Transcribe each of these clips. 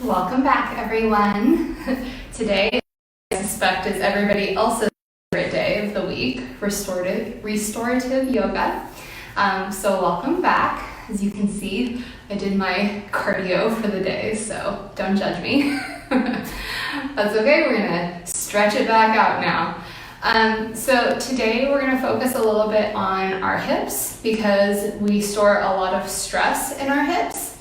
Welcome back, everyone. Today, I suspect, is everybody else's favorite day of the week, restorative yoga. So welcome back. As you can see, I did my cardio for the day, so don't judge me. That's okay, we're gonna stretch it back out now. So today we're gonna focus a little bit on our hips because we store a lot of stress in our hips.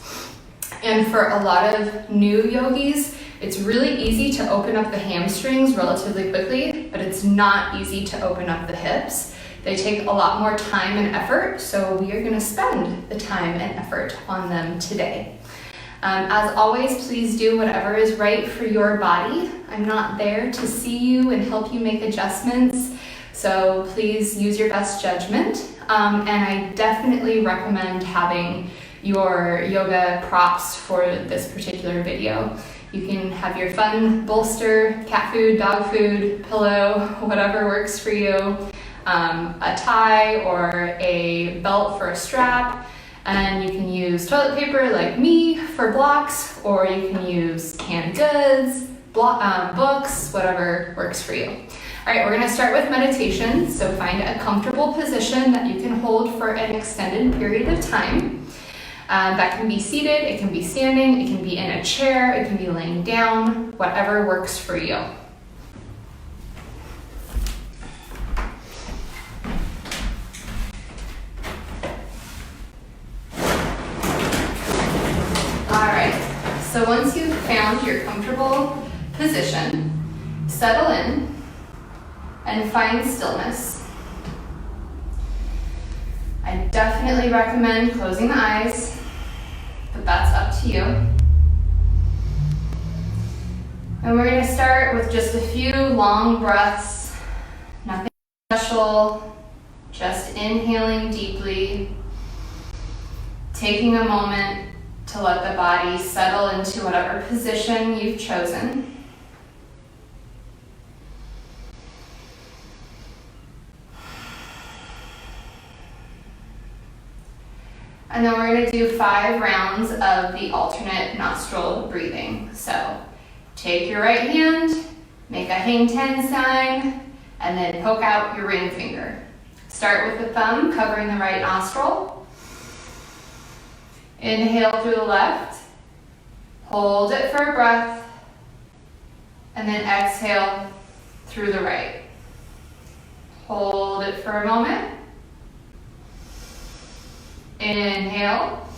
And for a lot of new yogis, it's really easy to open up the hamstrings relatively quickly, but it's not easy to open up the hips. They take a lot more time and effort, so we are going to spend the time and effort on them today. As always, please do whatever is right for your body. I'm not there to see you and help you make adjustments, so please use your best judgment. And I definitely recommend having your yoga props for this particular video. You can have your fun bolster, cat food, dog food, pillow, whatever works for you, a tie or a belt for a strap, and you can use toilet paper like me for blocks, or you can use canned goods, books, whatever works for you. All right, we're gonna start with meditation, so find a comfortable position that you can hold for an extended period of time. That can be seated, it can be standing, it can be in a chair, it can be laying down, whatever works for you. Alright, so once you've found your comfortable position, settle in and find stillness. I definitely recommend closing the eyes, but that's up to you. And we're going to start with just a few long breaths, nothing special, just inhaling deeply, taking a moment to let the body settle into whatever position you've chosen. And then we're going to do 5 rounds of the alternate nostril breathing. So take your right hand, make a hang 10 sign, and then poke out your ring finger. Start with the thumb covering the right nostril. Inhale through the left, hold it for a breath, and then exhale through the right. Hold it for a moment. Inhale,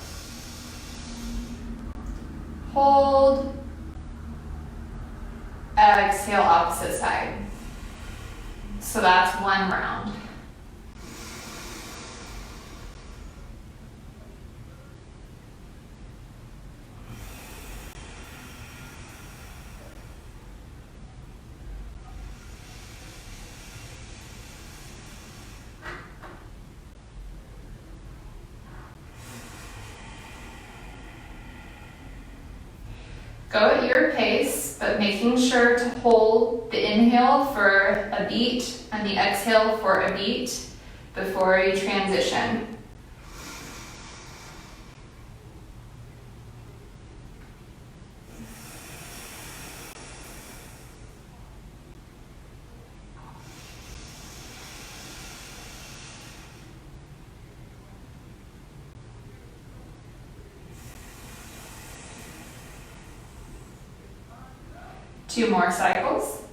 hold, exhale opposite side. So that's 1 round. Go at your pace, but making sure to hold the inhale for a beat and the exhale for a beat before you transition. Two more cycles.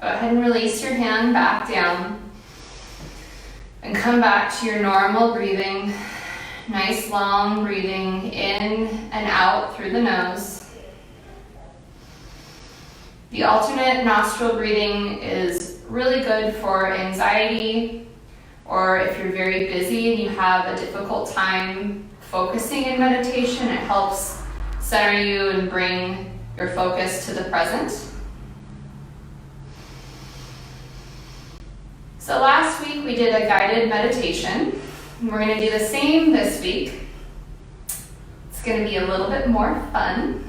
Go ahead and release your hand back down and come back to your normal breathing. Nice long breathing in out through the nose. The alternate nostril breathing is really good for anxiety, or if you're very busy and you have a difficult time focusing in meditation, it helps center you and bring your focus to the present. So last week we did a guided meditation. We're going to do the same this week. It's going to be a little bit more fun.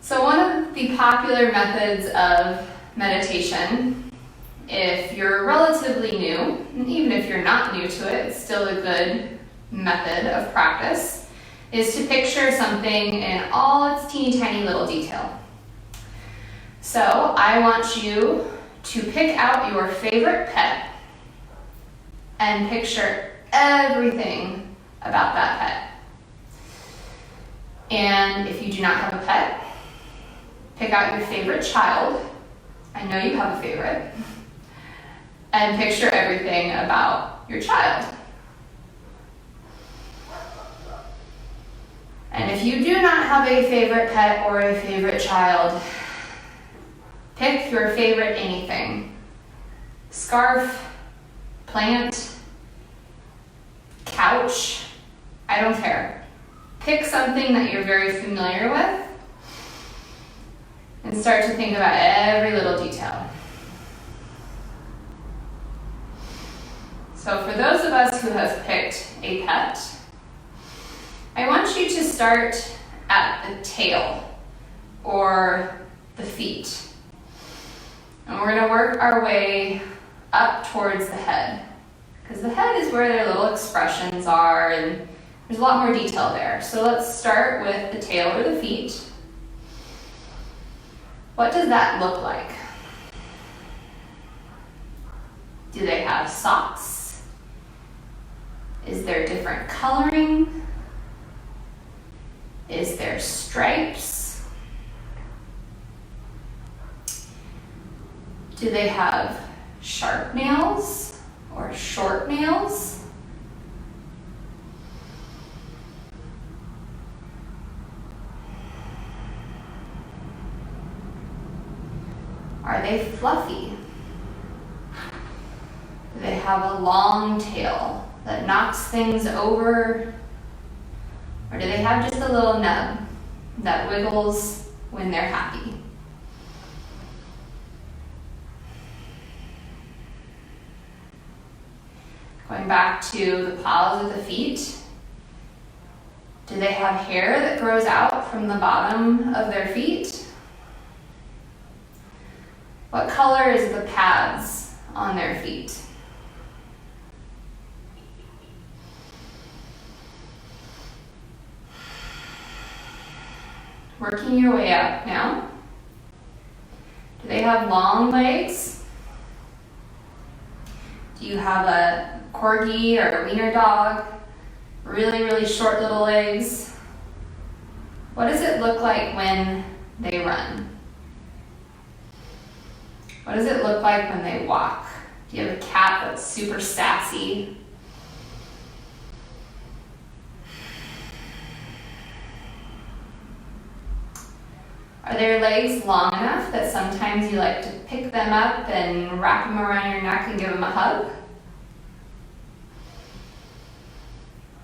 So one of the popular methods of meditation, if you're relatively new, and even if you're not new to it, it's still a good method of practice, is to picture something in all its teeny tiny little detail. So I want you to pick out your favorite pet and picture everything about that pet. And if you do not have a pet, pick out your favorite child. I know you have a favorite. And picture everything about your child. And if you do not have a favorite pet or a favorite child, pick your favorite anything. Scarf, plant, couch, I don't care. Pick something that you're very familiar with and start to think about every little detail. So for those of us who have picked a pet, I want you to start at the tail or the feet. And we're going to work our way up towards the head, because the head is where their little expressions are, and there's a lot more detail there. So let's start with the tail or the feet. What does that look like? Do they have socks? Is there different coloring? Is there stripes? Do they have sharp nails or short nails? Are they fluffy? Do they have a long tail that knocks things over? Or do they have just a little nub that wiggles when they're happy? Going back to the paws of the feet, do they have hair that grows out from the bottom of their feet? What color is the pads on their feet? Working your way up now. Do they have long legs? Do you have a corgi or a wiener dog? Really, really short little legs? What does it look like when they run? What does it look like when they walk? Do you have a cat that's super sassy? Are their legs long enough that sometimes you like to pick them up and wrap them around your neck and give them a hug?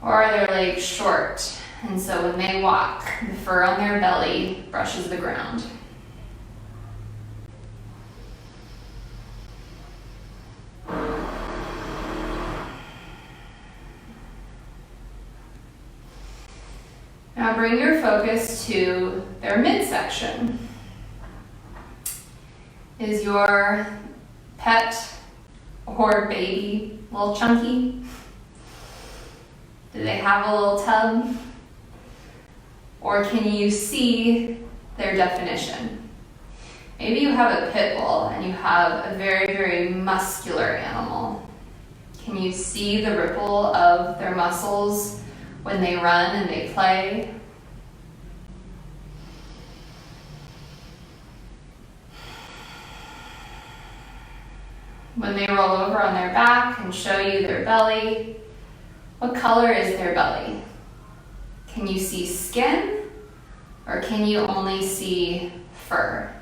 Or are their legs short, and so when they walk, the fur on their belly brushes the ground? Now bring your focus to their midsection. Is your pet or baby a little chunky? Do they have a little tub? Or can you see their definition? Maybe you have a pit bull and you have a very, very muscular animal. Can you see the ripple of their muscles when they run and they play? When they roll over on their back and show you their belly, what color is their belly? Can you see skin, or can you only see fur?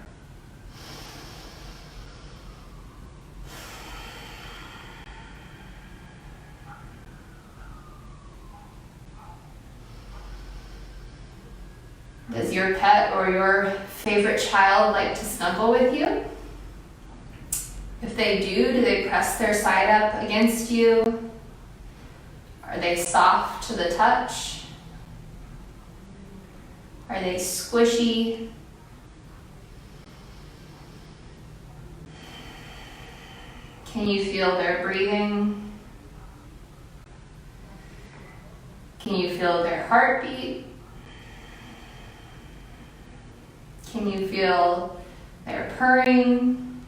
Does your pet or your favorite child like to snuggle with you? If they do they press their side up against you? Are they soft to the touch? Are they squishy? Can you feel their breathing? Can you feel their heartbeat? Can you feel their purring?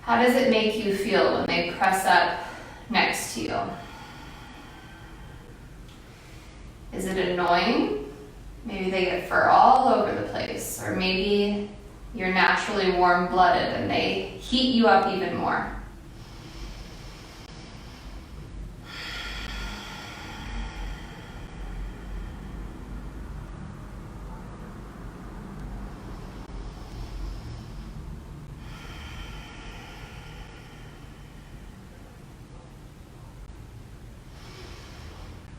How does it make you feel when they press up next to you? Is it annoying? Maybe they get fur all over the place, or maybe you're naturally warm-blooded and they heat you up even more.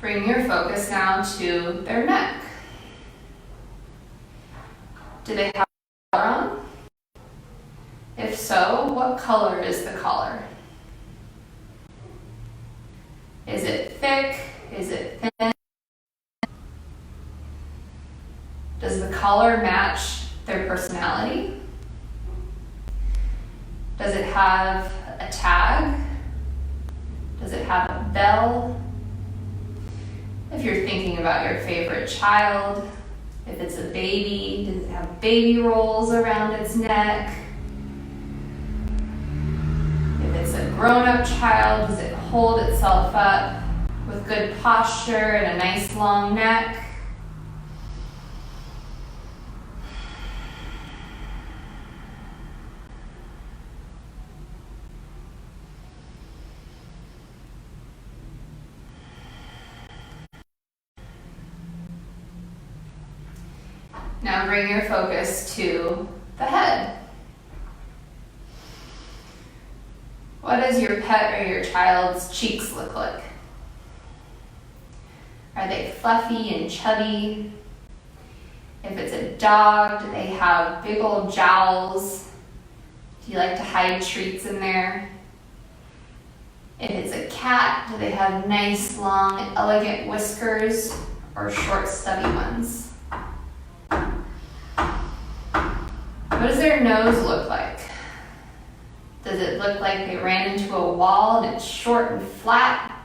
Bring your focus now to their neck. Do they have a collar on? If so, what color is the collar? Is it thick? Is it thin? Does the collar match their personality? Does it have a tag? Does it have a bell? If you're thinking about your favorite child, if it's a baby, does it have baby rolls around its neck? If it's a grown-up child, does it hold itself up with good posture and a nice long neck? Now bring your focus to the head. What does your pet or your child's cheeks look like? Are they fluffy and chubby? If it's a dog, do they have big old jowls? Do you like to hide treats in there? If it's a cat, do they have nice, long, elegant whiskers or short, stubby ones? What does their nose look like? Does it look like they ran into a wall and it's short and flat?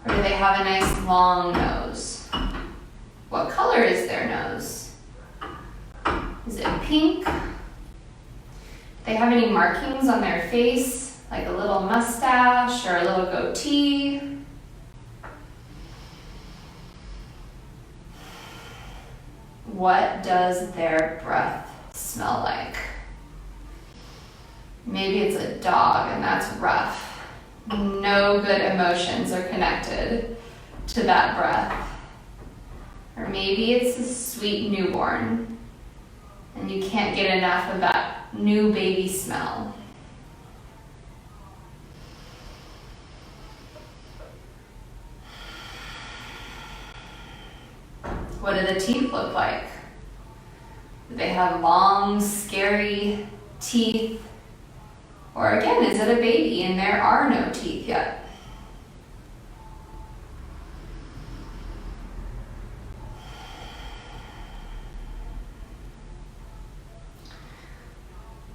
Or do they have a nice long nose? What color is their nose? Is it pink? Do they have any markings on their face, like a little mustache or a little goatee? What does their breath smell like? Maybe it's a dog and that's rough. No good emotions are connected to that breath. Or maybe it's a sweet newborn and you can't get enough of that new baby smell. What do the teeth look like? Do they have long, scary teeth? Or again, is it a baby and there are no teeth yet?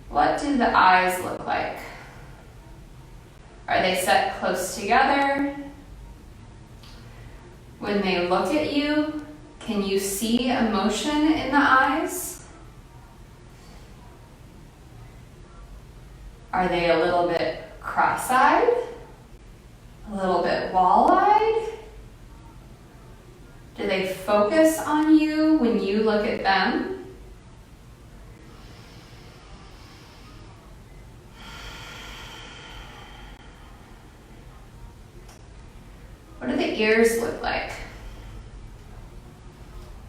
What do the eyes look like? Are they set close together? When they look at you, can you see emotion in the eyes? Are they a little bit cross-eyed? A little bit wall-eyed? Do they focus on you when you look at them? What do the ears look like?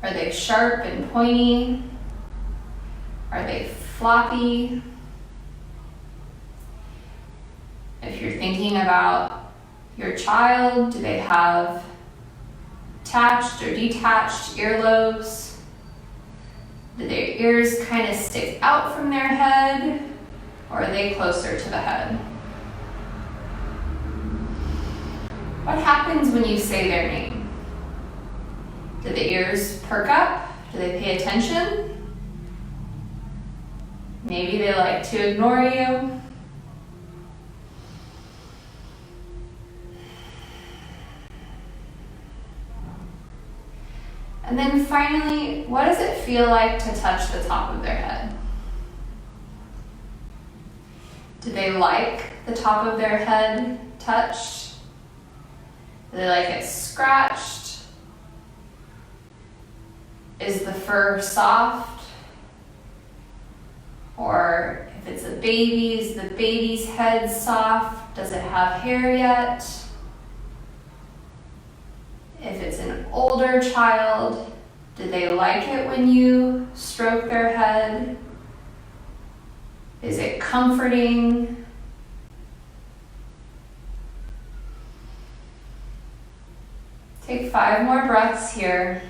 Are they sharp and pointy? Are they floppy? If you're thinking about your child, do they have attached or detached earlobes? Do their ears kind of stick out from their head, or are they closer to the head? What happens when you say their name? Do the ears perk up? Do they pay attention? Maybe they like to ignore you. And then finally, what does it feel like to touch the top of their head? Do they like the top of their head touched? Do they like it scratched? Is the fur soft? Or if it's a baby, is the baby's head soft? Does it have hair yet? If it's an older child, do they like it when you stroke their head? Is it comforting? Take 5 more breaths here.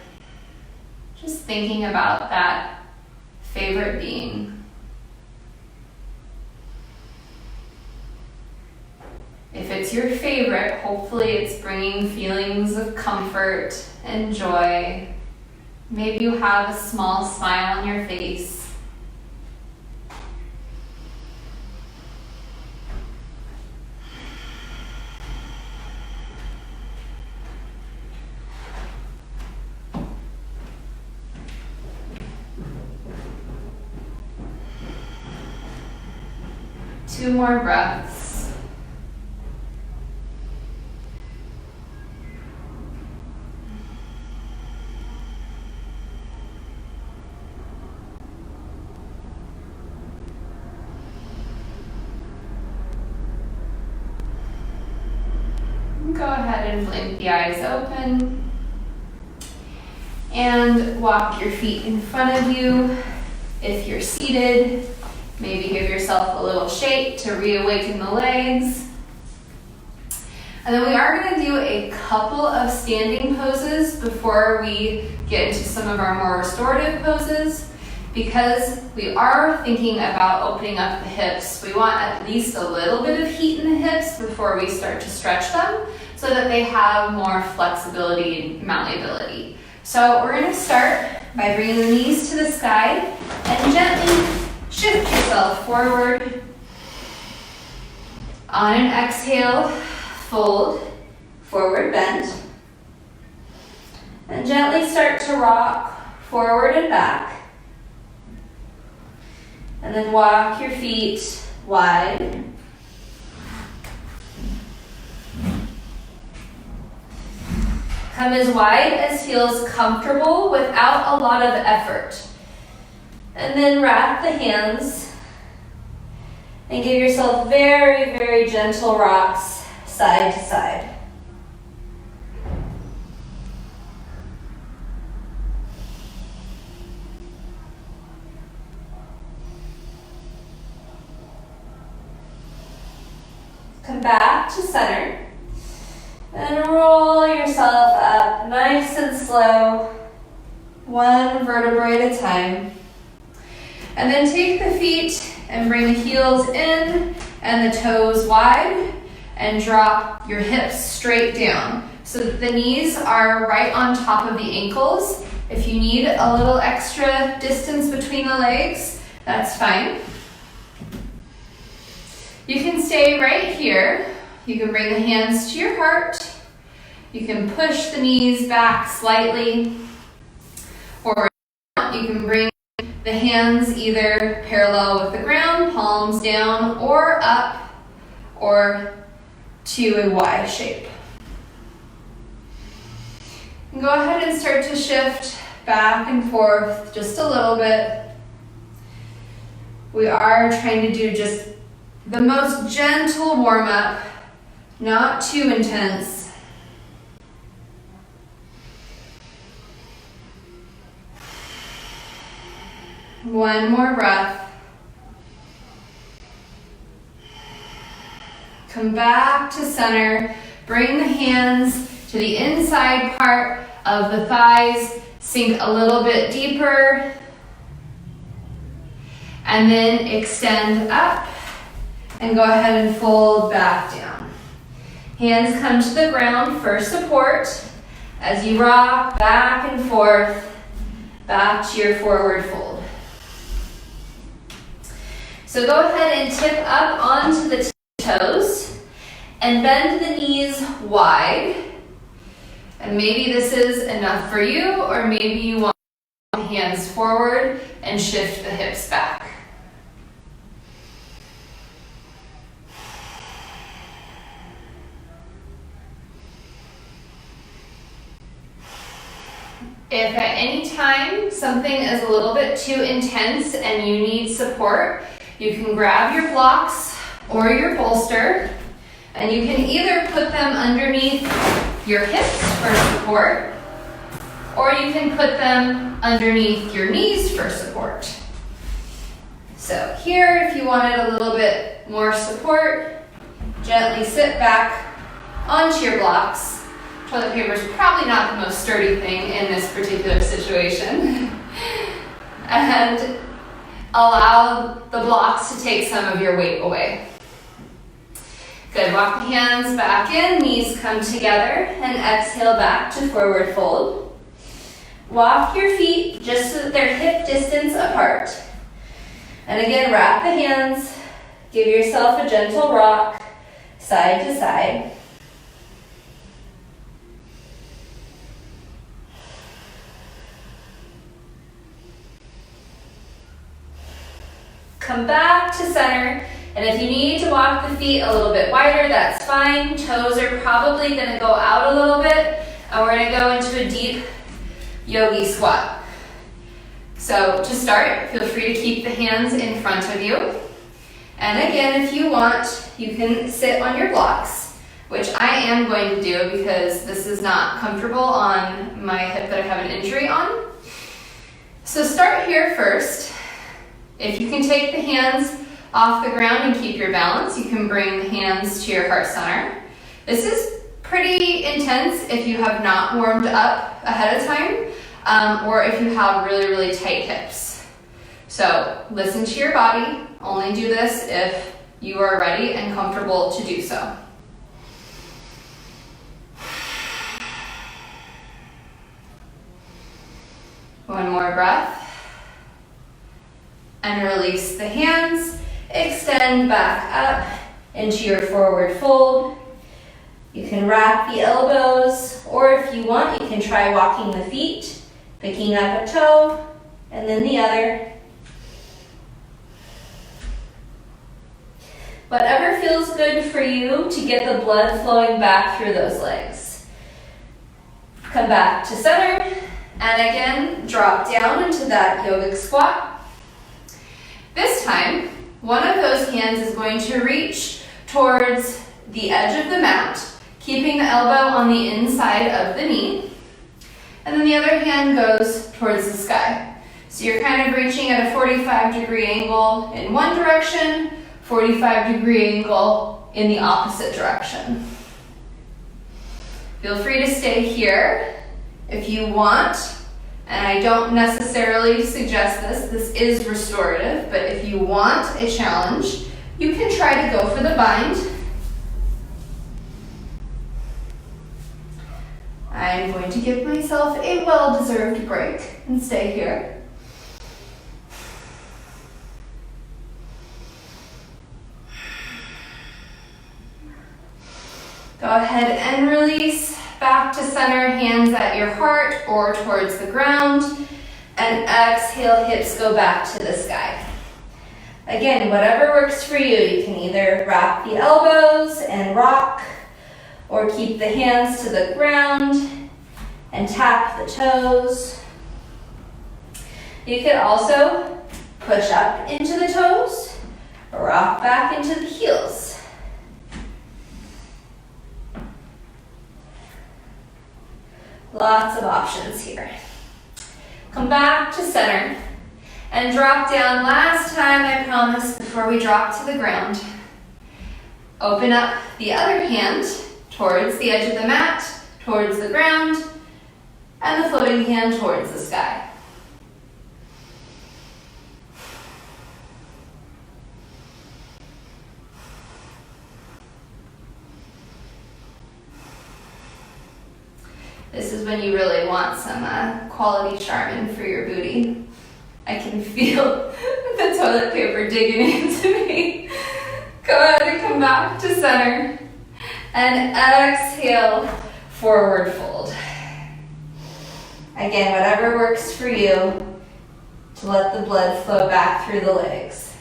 Just thinking about that favorite being. If it's your favorite, hopefully it's bringing feelings of comfort and joy. Maybe you have a small smile on your face. Two more breaths. Go ahead and blink the eyes open and walk your feet in front of you. If you're seated, maybe give yourself a little shake to reawaken the legs. And then we are going to do a couple of standing poses before we get into some of our more restorative poses. Because we are thinking about opening up the hips, we want at least a little bit of heat in the hips before we start to stretch them so that they have more flexibility and malleability. So we're going to start by bringing the knees to the sky and gently shift yourself forward. On an exhale, fold, forward bend. And gently start to rock forward and back. And then walk your feet wide. Come as wide as feels comfortable without a lot of effort. And then wrap the hands and give yourself very, very gentle rocks side to side. Come back to center and roll yourself up nice and slow, one vertebrae at a time. And then take the feet and bring the heels in and the toes wide and drop your hips straight down so that the knees are right on top of the ankles. If you need a little extra distance between the legs, that's fine. You can stay right here. You can bring the hands to your heart. You can push the knees back slightly. Or you can bring the hands either parallel with the ground, palms down, or up, or to a Y shape. And go ahead and start to shift back and forth just a little bit. We are trying to do just the most gentle warm-up, not too intense. One more breath. Come back to center. Bring the hands to the inside part of the thighs. Sink a little bit deeper. And then extend up. And go ahead and fold back down. Hands come to the ground for support as you rock back and forth, back to your forward fold. So go ahead and tip up onto the toes and bend the knees wide. And maybe this is enough for you, or maybe you want the hands forward and shift the hips back. If at any time something is a little bit too intense and you need support, you can grab your blocks or your bolster, and you can either put them underneath your hips for support, or you can put them underneath your knees for support. So here, if you wanted a little bit more support, gently sit back onto your blocks. Toilet paper is probably not the most sturdy thing in this particular situation. And allow the blocks to take some of your weight away. Good, walk the hands back in, knees come together, and exhale back to forward fold. Walk your feet just so that they're hip distance apart. And again, wrap the hands, give yourself a gentle rock, side to side. Come back to center, and if you need to walk the feet a little bit wider, that's fine. Toes are probably going to go out a little bit, and we're going to go into a deep yogi squat. So to start, feel free to keep the hands in front of you. And again, if you want, you can sit on your blocks, which I am going to do because this is not comfortable on my hip that I have an injury on. So start here first. If you can take the hands off the ground and keep your balance, you can bring the hands to your heart center. This is pretty intense if you have not warmed up ahead of time, or if you have really, really tight hips. So listen to your body. Only do this if you are ready and comfortable to do so. One more breath. And release the hands. Extend back up into your forward fold. You can wrap the elbows, or if you want, you can try walking the feet, picking up a toe, and then the other. Whatever feels good for you to get the blood flowing back through those legs. Come back to center, and again, drop down into that yogic squat. This time, one of those hands is going to reach towards the edge of the mat, keeping the elbow on the inside of the knee. And then the other hand goes towards the sky. So you're kind of reaching at a 45-degree angle in one direction, 45-degree angle in the opposite direction. Feel free to stay here if you want. And I don't necessarily suggest this. This is restorative, but if you want a challenge, you can try to go for the bind. I'm going to give myself a well-deserved break and stay here. Go ahead and release. Back to center, hands at your heart or towards the ground, and exhale, hips go back to the sky. Again, whatever works for you. You can either wrap the elbows and rock, or keep the hands to the ground and tap the toes. You could also push up into the toes, rock back into the heels. Lots of options here. Come back to center, And drop down. Last time, I promise, before we drop to the ground. Open up the other hand towards the edge of the mat, towards the ground, and the floating hand towards the sky. This is when you really want some quality Charmin for your booty. I can feel the toilet paper digging into me. Go ahead and come back to center. And exhale, forward fold. Again, whatever works for you to let the blood flow back through the legs.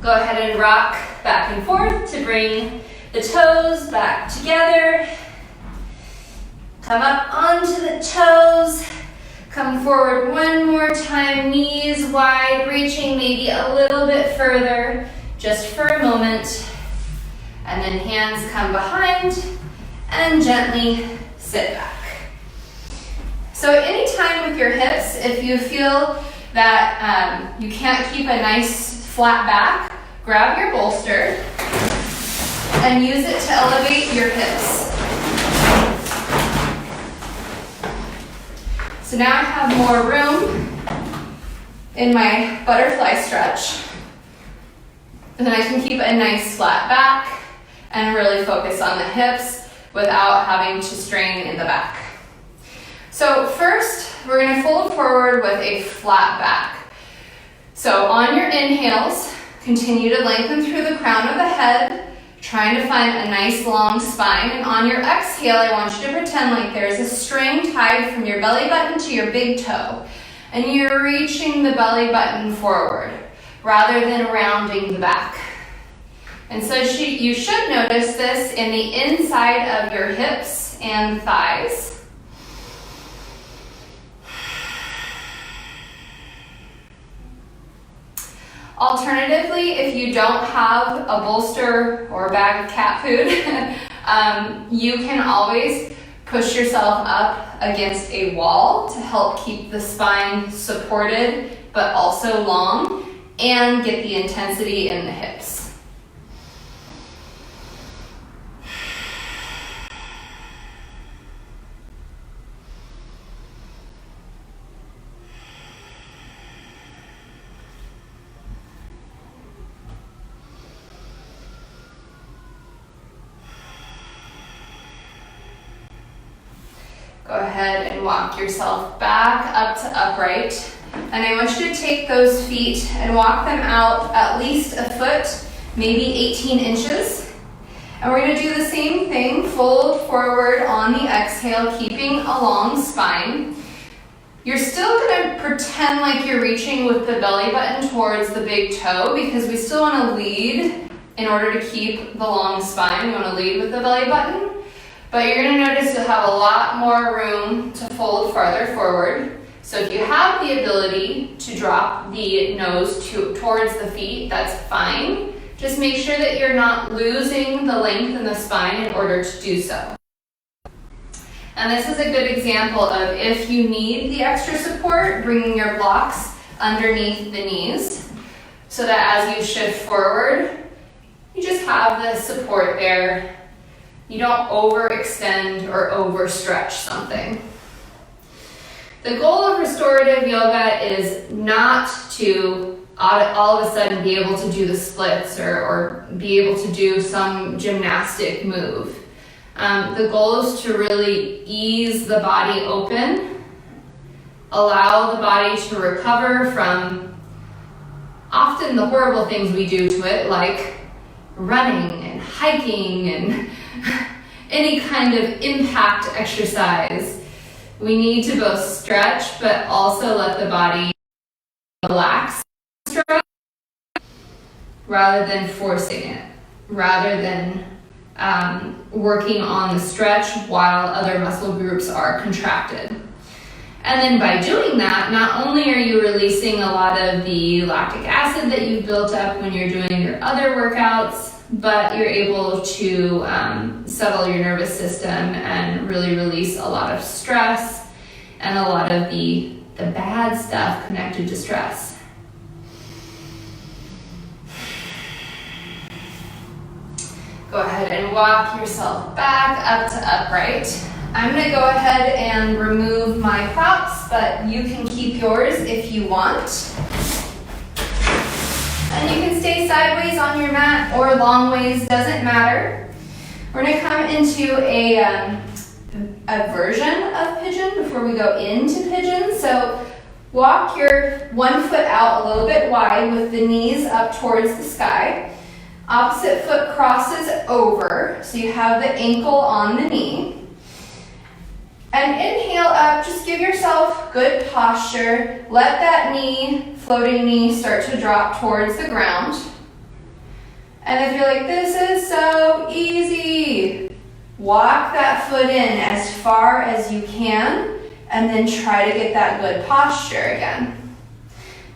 Go ahead and rock back and forth to bring the toes back together. Come up onto the toes. Come forward one more time, knees wide, reaching maybe a little bit further, just for a moment. And then hands come behind and gently sit back. So anytime with your hips, if you feel that you can't keep a nice flat back, grab your bolster and use it to elevate your hips. So now I have more room in my butterfly stretch. And then I can keep a nice flat back and really focus on the hips without having to strain in the back. So first, we're gonna fold forward with a flat back. So on your inhales, continue to lengthen through the crown of the head, trying to find a nice long spine. And on your exhale, I want you to pretend like there's a string tied from your belly button to your big toe. And you're reaching the belly button forward rather than rounding the back. And so you should notice this in the inside of your hips and thighs. Alternatively, if you don't have a bolster or a bag of cat food, you can always push yourself up against a wall to help keep the spine supported but also long and get the intensity in the hips. Go ahead and walk yourself back up to upright. And I want you to take those feet and walk them out at least a foot, maybe 18 inches. And we're gonna do the same thing, fold forward on the exhale, keeping a long spine. You're still gonna pretend like you're reaching with the belly button towards the big toe because we still wanna lead in order to keep the long spine. We wanna lead with the belly button. But you're gonna notice you'll have a lot more room to fold farther forward. So if you have the ability to drop the nose towards the feet, that's fine. Just make sure that you're not losing the length in the spine in order to do so. And this is a good example of if you need the extra support, bringing your blocks underneath the knees so that as you shift forward, you just have the support there. You don't overextend or overstretch something. The goal of restorative yoga is not to all of a sudden be able to do the splits or be able to do some gymnastic move. The goal is to really ease the body open, allow the body to recover from often the horrible things we do to it, like running and hiking and any kind of impact exercise. We need to both stretch, but also let the body relax rather than forcing it, rather than working on the stretch while other muscle groups are contracted. And then by doing that, not only are you releasing a lot of the lactic acid that you've built up when you're doing your other workouts, but you're able to settle your nervous system and really release a lot of stress and a lot of the bad stuff connected to stress. Go ahead and walk yourself back up to upright. I'm going to go ahead and remove my props, but you can keep yours if you want. And you can stay sideways on your mat or long ways, doesn't matter. We're going to come into a version of pigeon before we go into pigeon. So walk your one foot out a little bit wide with the knees up towards the sky. Opposite foot crosses over, so you have the ankle on the knee. And inhale up, just give yourself good posture. Let that knee, floating knee, start to drop towards the ground. And if you're like, this is so easy, walk that foot in as far as you can, and then try to get that good posture again.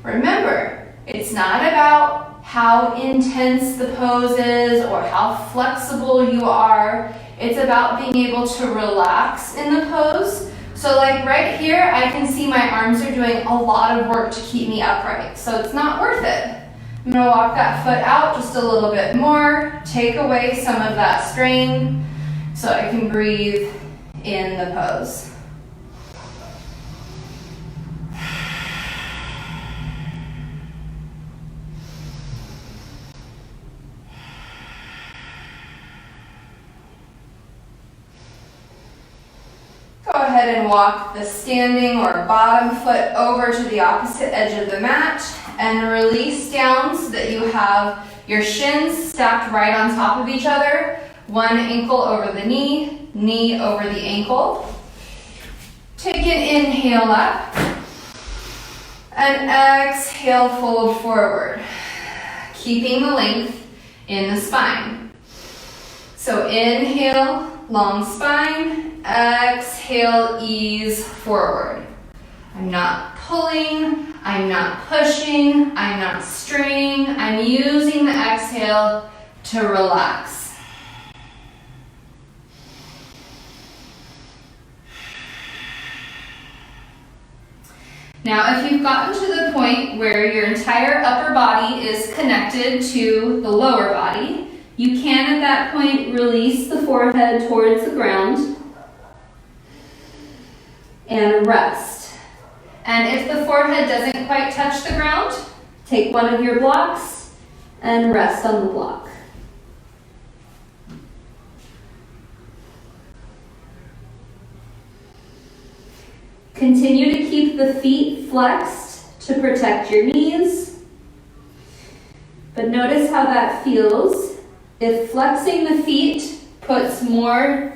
Remember, it's not about how intense the pose is or how flexible you are. It's about being able to relax in the pose. So like right here, I can see my arms are doing a lot of work to keep me upright. So it's not worth it. I'm gonna walk that foot out just a little bit more, take away some of that strain so I can breathe in the pose. Go ahead and walk the standing or bottom foot over to the opposite edge of the mat and release down so that you have your shins stacked right on top of each other. One ankle over the knee, knee over the ankle. Take an inhale up and exhale, fold forward, keeping the length in the spine. So inhale, long spine. Exhale, ease forward. I'm not pulling, I'm not pushing, I'm not straining. I'm using the exhale to relax. Now, if you've gotten to the point where your entire upper body is connected to the lower body, you can at that point release the forehead towards the ground and rest. And if the forehead doesn't quite touch the ground, take one of your blocks and rest on the block. Continue to keep the feet flexed to protect your knees. But notice how that feels. If flexing the feet puts more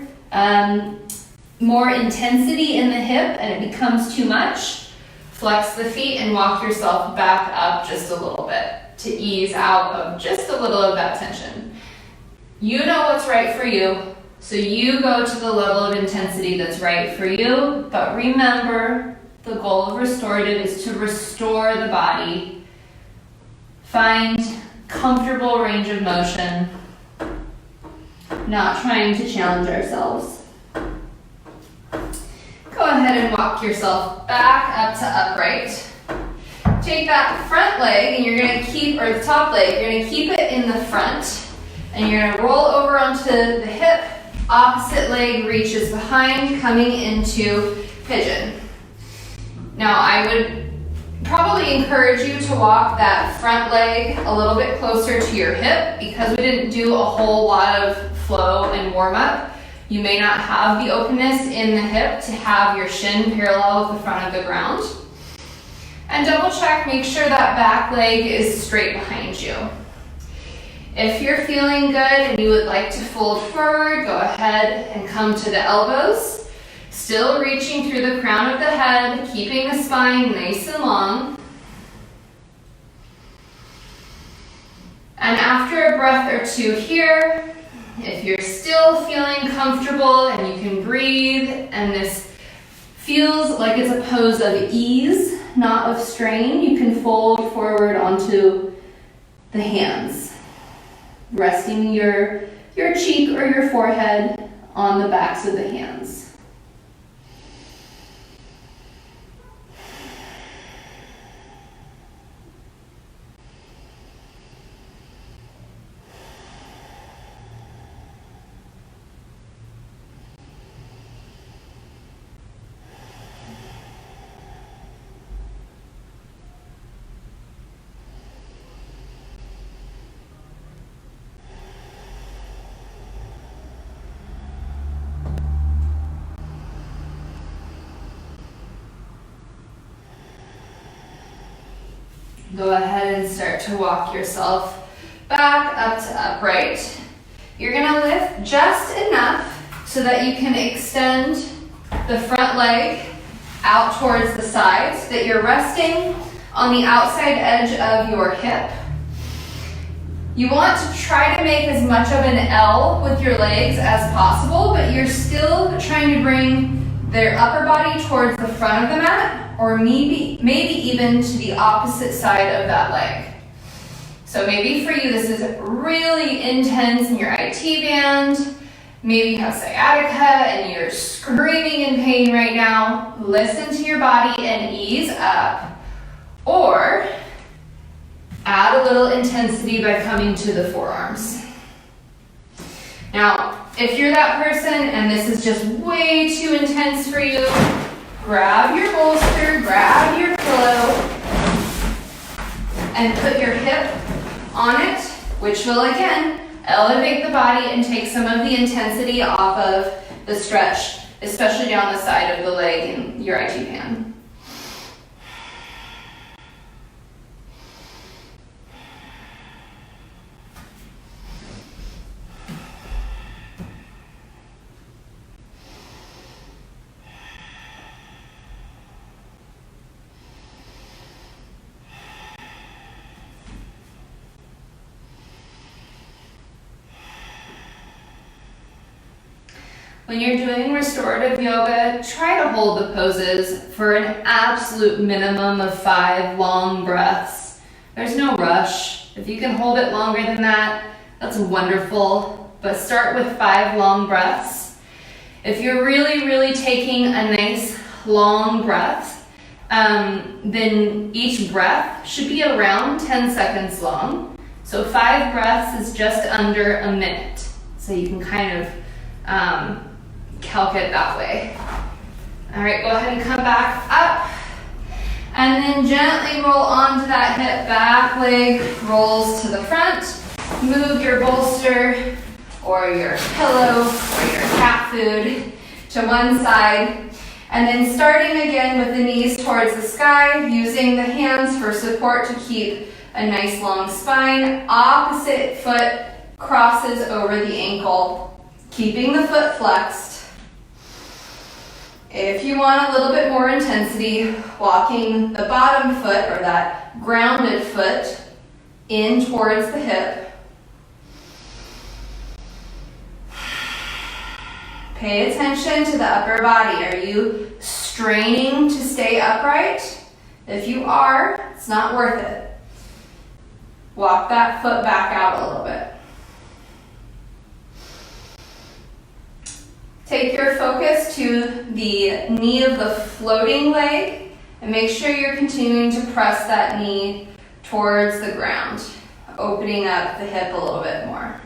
intensity in the hip and it becomes too much, flex the feet and walk yourself back up just a little bit to ease out of just a little of that tension. You know what's right for you, so you go to the level of intensity that's right for you, but remember, the goal of restorative is to restore the body, find comfortable range of motion, not trying to challenge ourselves. Go ahead and walk yourself back up to upright. Take that front leg and you're going to keep, or the top leg, you're going to keep it in the front and you're going to roll over onto the hip. Opposite leg reaches behind, coming into pigeon. Now I would probably encourage you to walk that front leg a little bit closer to your hip because we didn't do a whole lot of flow and warm up. You may not have the openness in the hip to have your shin parallel with the front of the ground. And double check, make sure that back leg is straight behind you. If you're feeling good and you would like to fold forward, go ahead and come to the elbows. Still reaching through the crown of the head, keeping the spine nice and long. And after a breath or two here, if you're still feeling comfortable and you can breathe and this feels like it's a pose of ease, not of strain, you can fold forward onto the hands. resting your cheek or your forehead on the backs of the hands. Go ahead and start to walk yourself back up to upright. You're gonna lift just enough so that you can extend the front leg out towards the side so that you're resting on the outside edge of your hip. You want to try to make as much of an L with your legs as possible, but you're still trying to bring their upper body towards the front of the mat, or maybe even to the opposite side of that leg. So maybe for you this is really intense in your IT band. Maybe you have sciatica and you're screaming in pain right now. Listen to your body and ease up. Or add a little intensity by coming to the forearms. Now, if you're that person and this is just way too intense for you, grab your bolster, grab your pillow, and put your hip on it, which will again elevate the body and take some of the intensity off of the stretch, especially down the side of the leg and your IT band. When you're doing restorative yoga, try to hold the poses for an absolute minimum of 5 long breaths. There's no rush. If you can hold it longer than that, that's wonderful, but start with 5 long breaths. If you're really taking a nice long breath, then each breath should be around 10 seconds long. So 5 breaths is just under a minute. So you can kind of calc it that way. All right, go ahead and come back up and then gently roll onto that hip. Back leg rolls to the front. Move your bolster or your pillow or your cat food to one side. And then starting again with the knees towards the sky, using the hands for support to keep a nice long spine. Opposite foot crosses over the ankle, keeping the foot flexed. If you want a little bit more intensity, walking the bottom foot or that grounded foot in towards the hip. Pay attention to the upper body. Are you straining to stay upright? If you are, it's not worth it. Walk that foot back out a little bit. Take your focus to the knee of the floating leg and make sure you're continuing to press that knee towards the ground, opening up the hip a little bit more.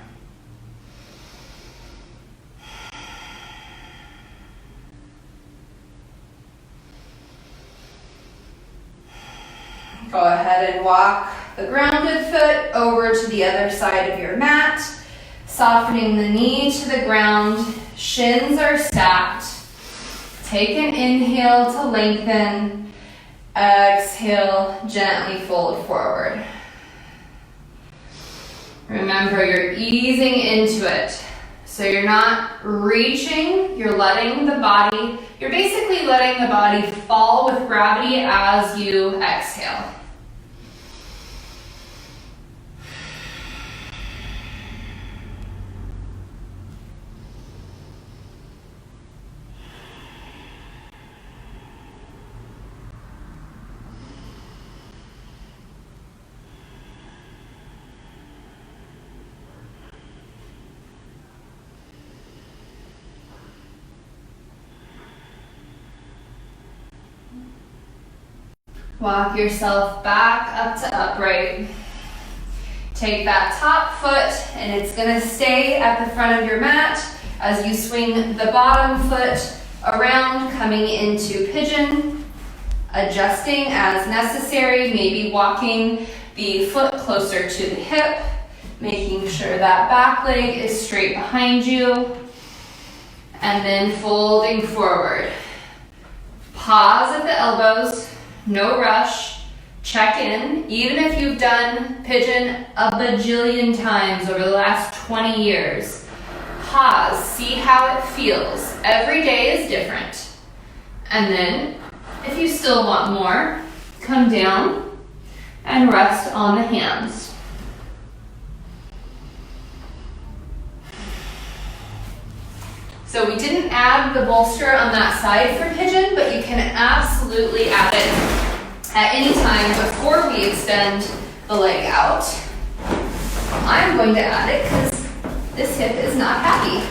Go ahead and walk the grounded foot over to the other side of your mat, softening the knee to the ground. Shins are stacked. Take an inhale to lengthen. Exhale, gently fold forward. Remember, you're easing into it. So you're not reaching, you're letting the body, you're basically letting the body fall with gravity as you exhale. Walk yourself back up to upright. Take that top foot and it's going to stay at the front of your mat as you swing the bottom foot around, coming into pigeon, adjusting as necessary, maybe walking the foot closer to the hip, making sure that back leg is straight behind you, and then folding forward. Pause at the elbows, no rush, check in. Even if you've done pigeon a bajillion times over the last 20 years, pause, see how it feels. Every day is different. And then, if you still want more, come down and rest on the hands. So we didn't add the bolster on that side for pigeon, but you can absolutely add it at any time before we extend the leg out. I'm going to add it because this hip is not happy.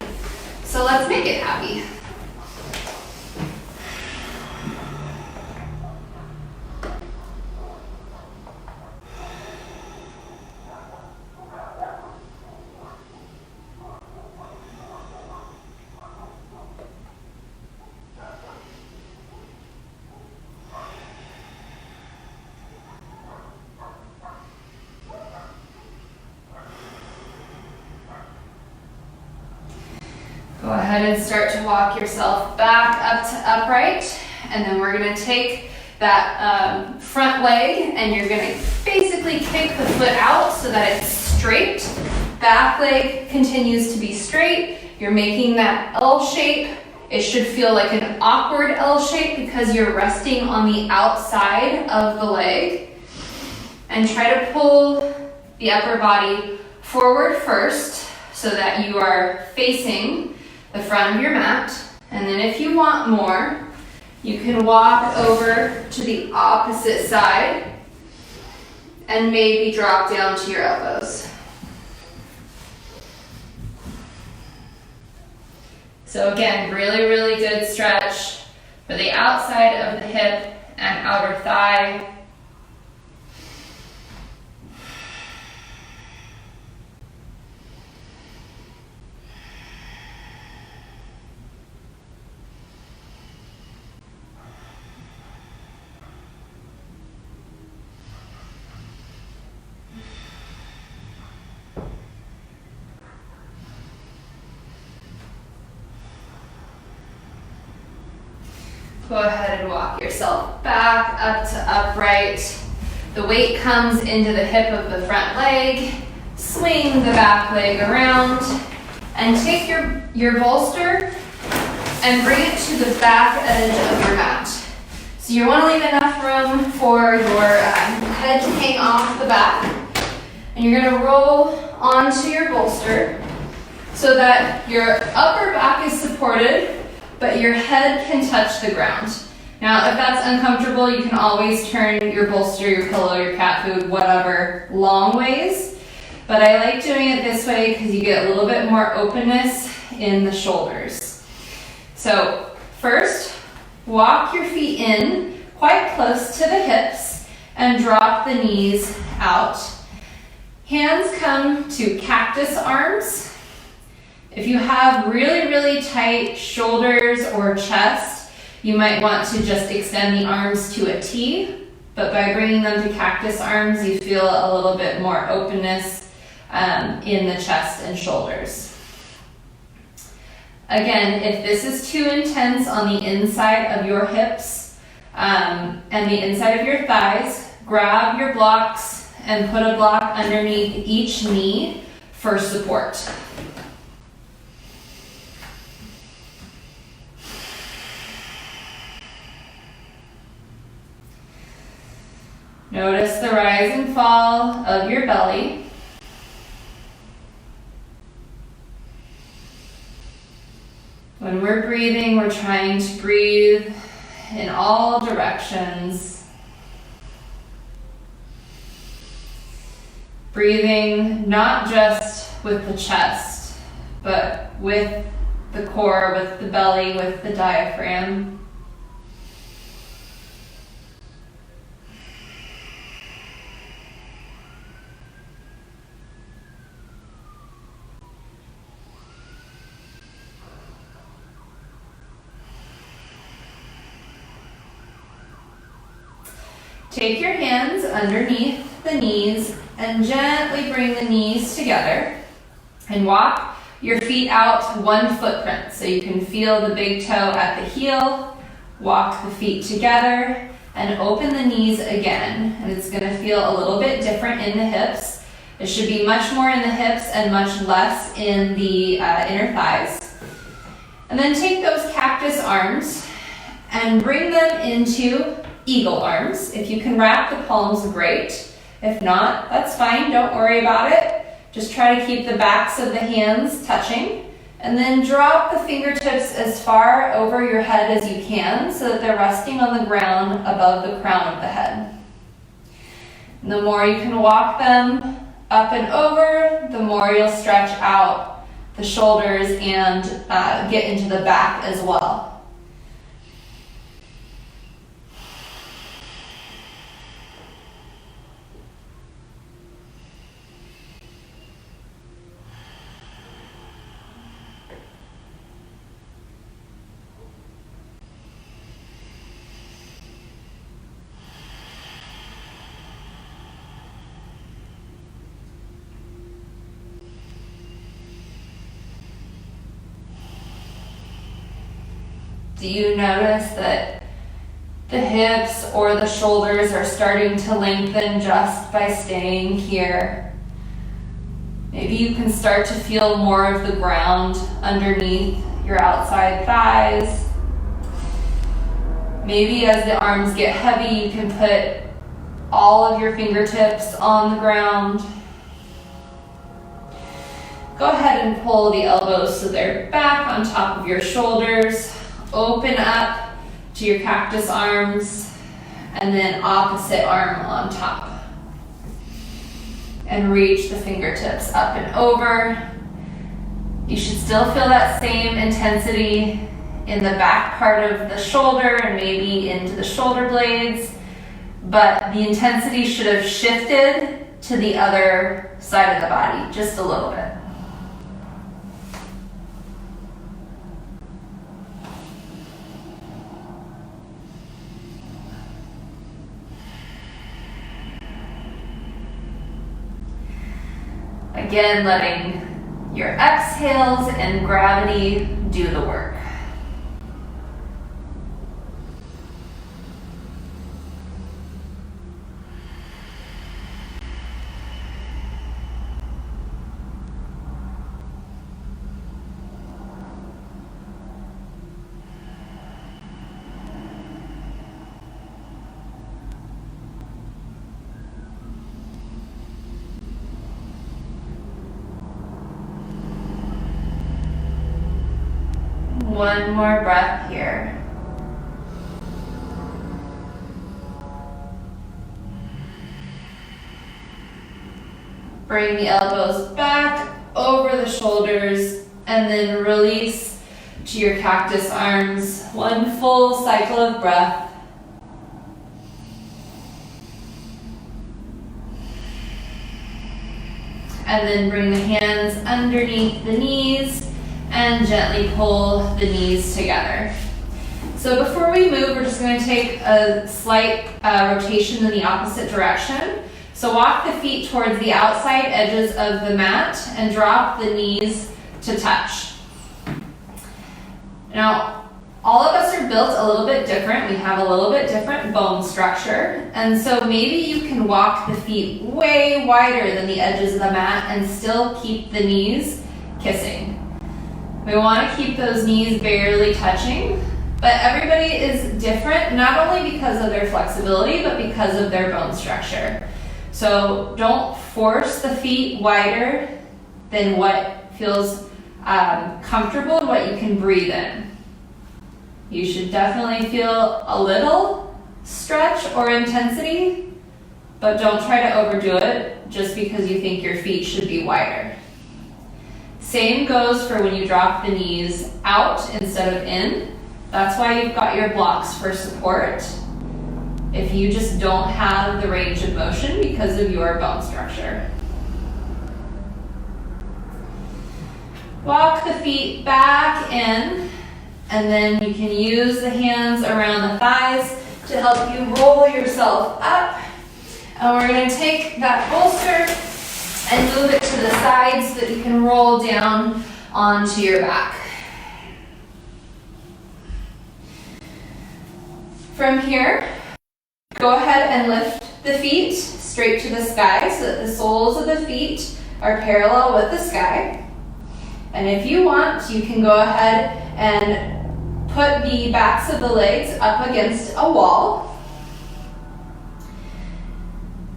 So let's make it happy. Go ahead and start to walk yourself back up to upright, and then we're going to take that front leg and you're going to basically kick the foot out so that it's straight. Back leg continues to be straight. You're making that L shape. It should feel like an awkward L shape because you're resting on the outside of the leg. And try to pull the upper body forward first so that you are facing the front of your mat, and then if you want more, you can walk over to the opposite side and maybe drop down to your elbows. So again, really, really good stretch for the outside of the hip and outer thigh. Go ahead and walk yourself back up to upright. The weight comes into the hip of the front leg. Swing the back leg around and take your bolster and bring it to the back edge of your mat. So you want to leave enough room for your head to hang off the back. And you're going to roll onto your bolster so that your upper back is supported, but your head can touch the ground. Now, if that's uncomfortable, you can always turn your bolster, your pillow, your cat food, whatever, long ways. But I like doing it this way because you get a little bit more openness in the shoulders. So first, walk your feet in quite close to the hips and drop the knees out. Hands come to cactus arms. If you have really, really tight shoulders or chest, you might want to just extend the arms to a T, but by bringing them to cactus arms, you feel a little bit more openness in the chest and shoulders. Again, if this is too intense on the inside of your hips and the inside of your thighs, grab your blocks and put a block underneath each knee for support. Notice the rise and fall of your belly. When we're breathing, we're trying to breathe in all directions. Breathing not just with the chest, but with the core, with the belly, with the diaphragm. Take your hands underneath the knees and gently bring the knees together and walk your feet out one footprint. So you can feel the big toe at the heel, walk the feet together, and open the knees again. And it's gonna feel a little bit different in the hips. It should be much more in the hips and much less in the inner thighs. And then take those cactus arms and bring them into eagle arms. If you can wrap the palms, great. If not, that's fine, don't worry about it. Just try to keep the backs of the hands touching. And then drop the fingertips as far over your head as you can so that they're resting on the ground above the crown of the head. And the more you can walk them up and over, the more you'll stretch out the shoulders and get into the back as well. Do you notice that the hips or the shoulders are starting to lengthen just by staying here? Maybe you can start to feel more of the ground underneath your outside thighs. Maybe as the arms get heavy, you can put all of your fingertips on the ground. Go ahead and pull the elbows so they're back on top of your shoulders. Open up to your cactus arms and then opposite arm on top. And reach the fingertips up and over. You should still feel that same intensity in the back part of the shoulder and maybe into the shoulder blades, but the intensity should have shifted to the other side of the body just a little bit. Again, letting your exhales and gravity do the work. One more breath here. Bring the elbows back over the shoulders and then release to your cactus arms. One full cycle of breath. And then bring the hands underneath the knees and gently pull the knees together. So before we move, we're just going to take a slight rotation in the opposite direction. So walk the feet towards the outside edges of the mat and drop the knees to touch. Now, all of us are built a little bit different. We have a little bit different bone structure. And so maybe you can walk the feet way wider than the edges of the mat and still keep the knees kissing. We want to keep those knees barely touching, but everybody is different, not only because of their flexibility, but because of their bone structure. So don't force the feet wider than what feels comfortable and what you can breathe in. You should definitely feel a little stretch or intensity, but don't try to overdo it just because you think your feet should be wider. Same goes for when you drop the knees out instead of in. That's why you've got your blocks for support. If you just don't have the range of motion because of your bone structure. Walk the feet back in, and then you can use the hands around the thighs to help you roll yourself up. And we're going to take that bolster and move it to the side so that you can roll down onto your back. From here, go ahead and lift the feet straight to the sky so that the soles of the feet are parallel with the sky. And if you want, you can go ahead and put the backs of the legs up against a wall.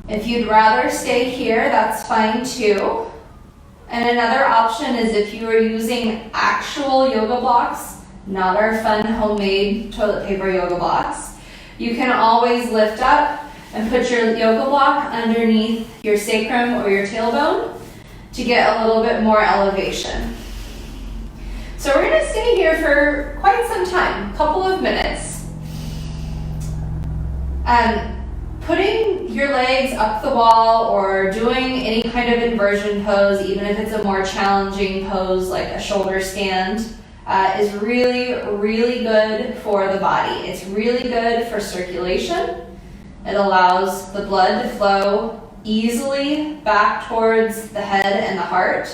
If you'd rather stay here, that's fine too. And another option is if you are using actual yoga blocks, not our fun homemade toilet paper yoga blocks, you can always lift up and put your yoga block underneath your sacrum or your tailbone to get a little bit more elevation. So we're going to stay here for quite some time, a couple of minutes. Putting your legs up the wall or doing any kind of inversion pose, even if it's a more challenging pose like a shoulder stand, is really, really good for the body. It's really good for circulation. It allows the blood to flow easily back towards the head and the heart,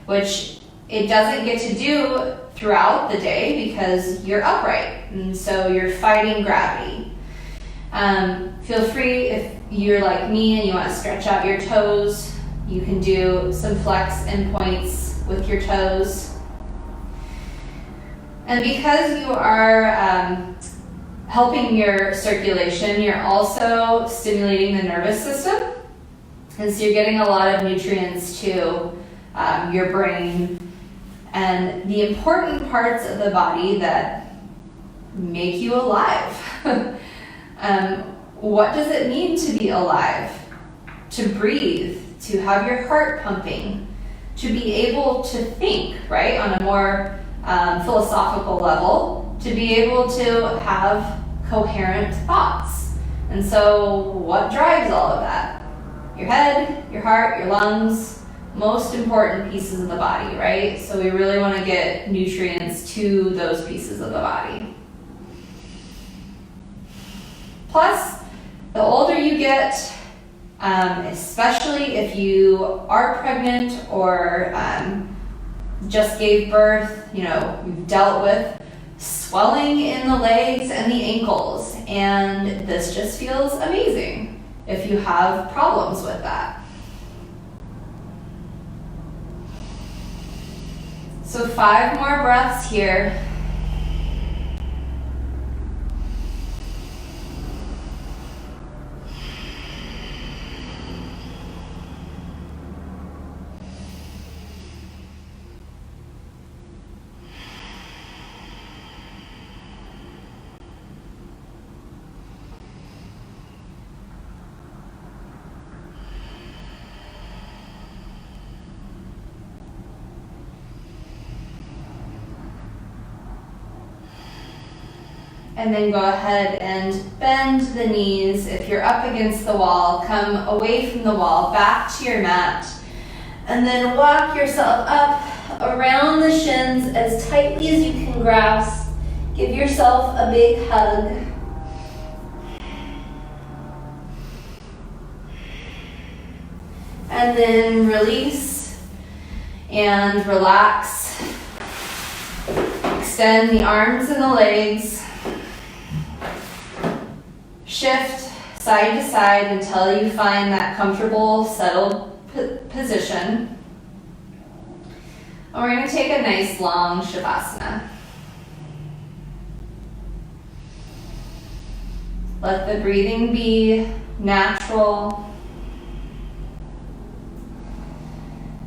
which it doesn't get to do throughout the day because you're upright, and so you're fighting gravity. Feel free, if you're like me and you want to stretch out your toes, you can do some flex endpoints with your toes. And because you are helping your circulation, you're also stimulating the nervous system. And so you're getting a lot of nutrients to your brain and the important parts of the body that make you alive. What does it mean to be alive? To breathe, to have your heart pumping, to be able to think, right, on a more philosophical level, to be able to have coherent thoughts. And so what drives all of that? Your head, your heart, your lungs, most important pieces of the body, right? So we really want to get nutrients to those pieces of the body. Plus, the older you get, especially if you are pregnant or just gave birth, you've dealt with swelling in the legs and the ankles, and this just feels amazing if you have problems with that. So 5 more breaths here. And then go ahead and bend the knees. If you're up against the wall, come away from the wall, back to your mat. And then walk yourself up around the shins as tightly as you can grasp. Give yourself a big hug. And then release and relax. Extend the arms and the legs. Shift side to side until you find that comfortable, settled position. And we're going to take a nice long Shavasana. Let the breathing be natural.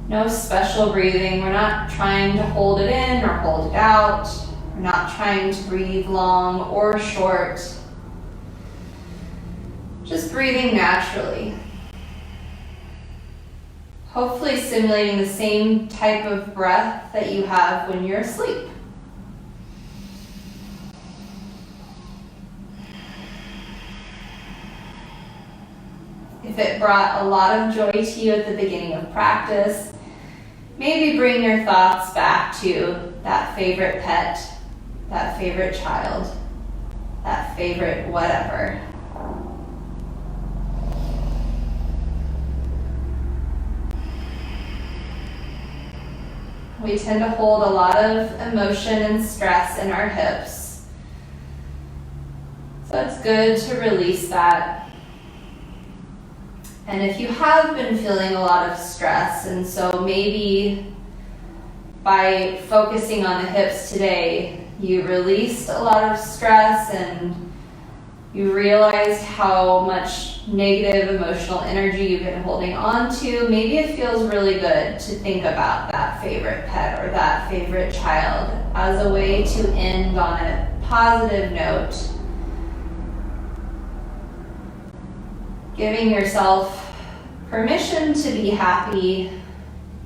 No special breathing. We're not trying to hold it in or hold it out. We're not trying to breathe long or short. Just breathing naturally. Hopefully simulating the same type of breath that you have when you're asleep. If it brought a lot of joy to you at the beginning of practice, maybe bring your thoughts back to that favorite pet, that favorite child, that that favorite whatever. We tend to hold a lot of emotion and stress in our hips. So it's good to release that. And if you have been feeling a lot of stress, and so maybe by focusing on the hips today, you released a lot of stress and you realized how much negative emotional energy you've been holding on to, maybe it feels really good to think about that favorite pet or that favorite child as a way to end on a positive note. Giving yourself permission to be happy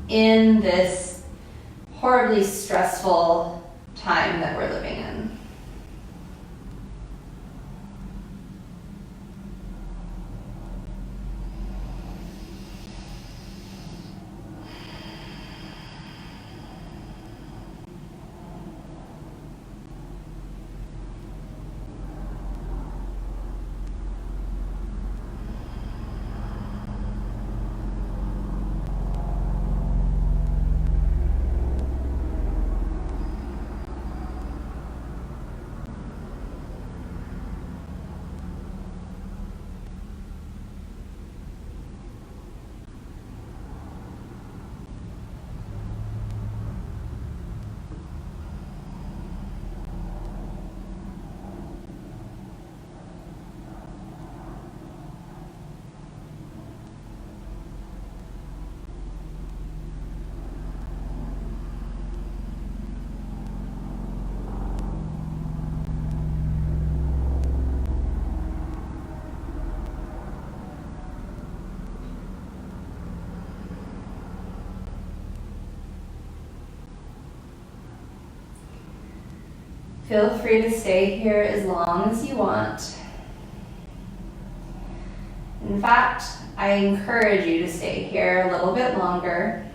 in this horribly stressful time that we're living in. Feel free to stay here as long as you want. In fact, I encourage you to stay here a little bit longer.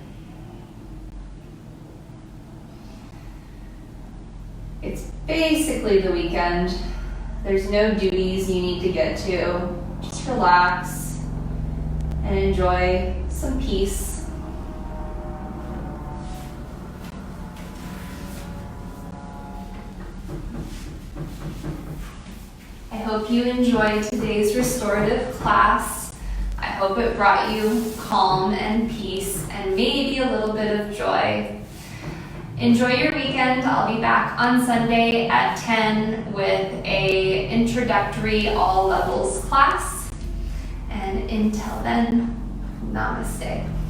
It's basically the weekend. There's no duties you need to get to. Just relax and enjoy some peace. I hope you enjoyed today's restorative class. I hope it brought you calm and peace and maybe a little bit of joy. Enjoy your weekend. I'll be back on Sunday at 10 with a introductory all levels class. And until then, namaste.